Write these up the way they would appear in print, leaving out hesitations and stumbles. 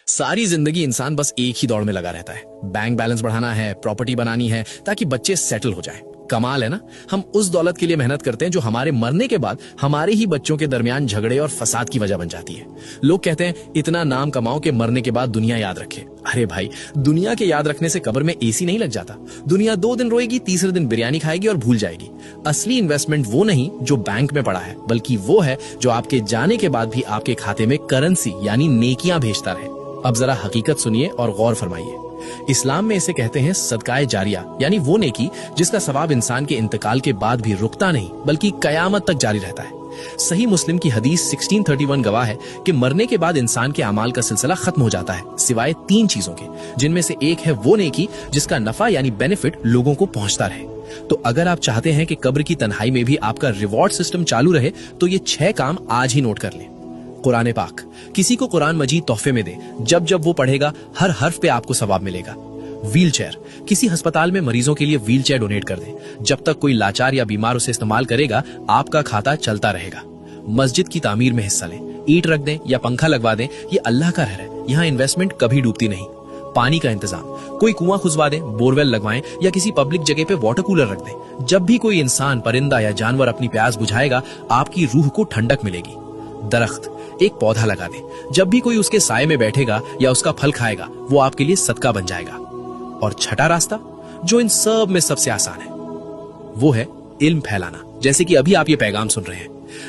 सारी जिंदगी इंसान बस एक ही दौड़ में लगा रहता है। बैंक बैलेंस बढ़ाना है, प्रॉपर्टी बनानी है ताकि बच्चे सेटल हो जाएं। कमाल है ना। हम उस दौलत के लिए मेहनत करते हैं जो हमारे मरने के बाद हमारे ही बच्चों के दरमियान झगड़े और फसाद की वजह बन जाती है। लोग कहते हैं इतना नाम कमाओ कि मरने के बाद दुनिया याद रखे। अरे भाई, दुनिया के याद रखने से कब्र में एसी नहीं लग जाता। दुनिया 2 दिन रोएगी, तीसरे दिन बिरयानी खाएगी और भूल जाएगी। असली इन्वेस्टमेंट वो नहीं जो बैंक में पड़ा है, बल्कि वो है जो आपके जाने के बाद भी आपके खाते में करेंसी यानी नेकियां भेजता रहे। अब जरा हकीकत सुनिए और गौर फरमाइए। इस्लाम में इसे कहते हैं सदकाए जारिया, यानी वो नेकी जिसका सवाब इंसान के इंतकाल के बाद भी रुकता नहीं बल्कि कयामत तक जारी रहता है। सही मुस्लिम की हदीस 1631 गवाह है कि मरने के बाद इंसान के अमाल का सिलसिला खत्म हो जाता है, सिवाय 3 चीजों के, जिनमें से एक है वो नेकी जिसका नफा यानी बेनिफिट लोगों को पहुंचता रहे। तो अगर आप चाहते हैं कि कब्र की तन्हाई में भी आपका रिवॉर्ड सिस्टम चालू रहे, तो ये 6 काम आज ही नोट कर लें। कुरान पाक, किसी को कुरान मजीद तोहफे में दे। जब जब वो पढ़ेगा हर हर्फ पे आपको सवाब मिलेगा। व्हील चेयर, किसी अस्पताल में मरीजों के लिए व्हील चेयर डोनेट कर दें। जब तक कोई लाचार या बीमार उसे इस्तेमाल करेगा, आपका खाता चलता रहेगा। मस्जिद की तामीर में हिस्सा लें, ईंट रख दें या पंखा लगवा दें। ये अल्लाह का घर है, यहाँ इन्वेस्टमेंट कभी डूबती नहीं। पानी का इंतजाम, कोई कुआं खुदवा दें, बोरवेल लगवाएं या किसी पब्लिक जगह पे वाटर कूलर रख दें। जब भी कोई इंसान, परिंदा या जानवर अपनी प्यास बुझाएगा, आपकी रूह को ठंडक मिलेगी। दरख्त, एक पौधा लगा दें। जब भी कोई उसके साए में बैठेगा या उसका फल खाएगा, वो आपके लिए सदका बन जाएगा। और छठा रास्ता, जो इन सब में सबसे आसान है, वो है इल्म फैलाना। जैसे कि अभी आप ये पैगाम सुन रहे हैं।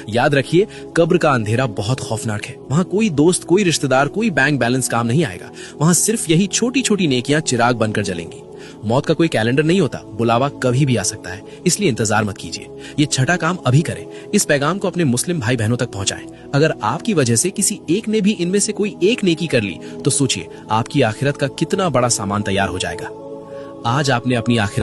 याद रखिए, कब्र का अंधेरा बहुत खौफनाक है। वहां कोई दोस्त, कोई रिश्तेदार, कोई बैंक बैलेंस काम नहीं आएगा। वहां सिर्फ यही छोटी छोटी नेकियां चिराग बनकर जलेंगी। मौत का कोई कैलेंडर नहीं होता, बुलावा कभी भी आ सकता है, इसलिए इंतजार मत कीजिए। ये छठा काम अभी करें। इस पैगाम को अपने मुस्लिम भाई बहनों तक पहुंचाएं। अगर आपकी वजह से किसी एक ने भी इनमें से कोई एक नेकी कर ली, तो सोचिए आपकी आखिरत का कितना बड़ा सामान तैयार हो जाएगा। आज आपने अपनी आखिरत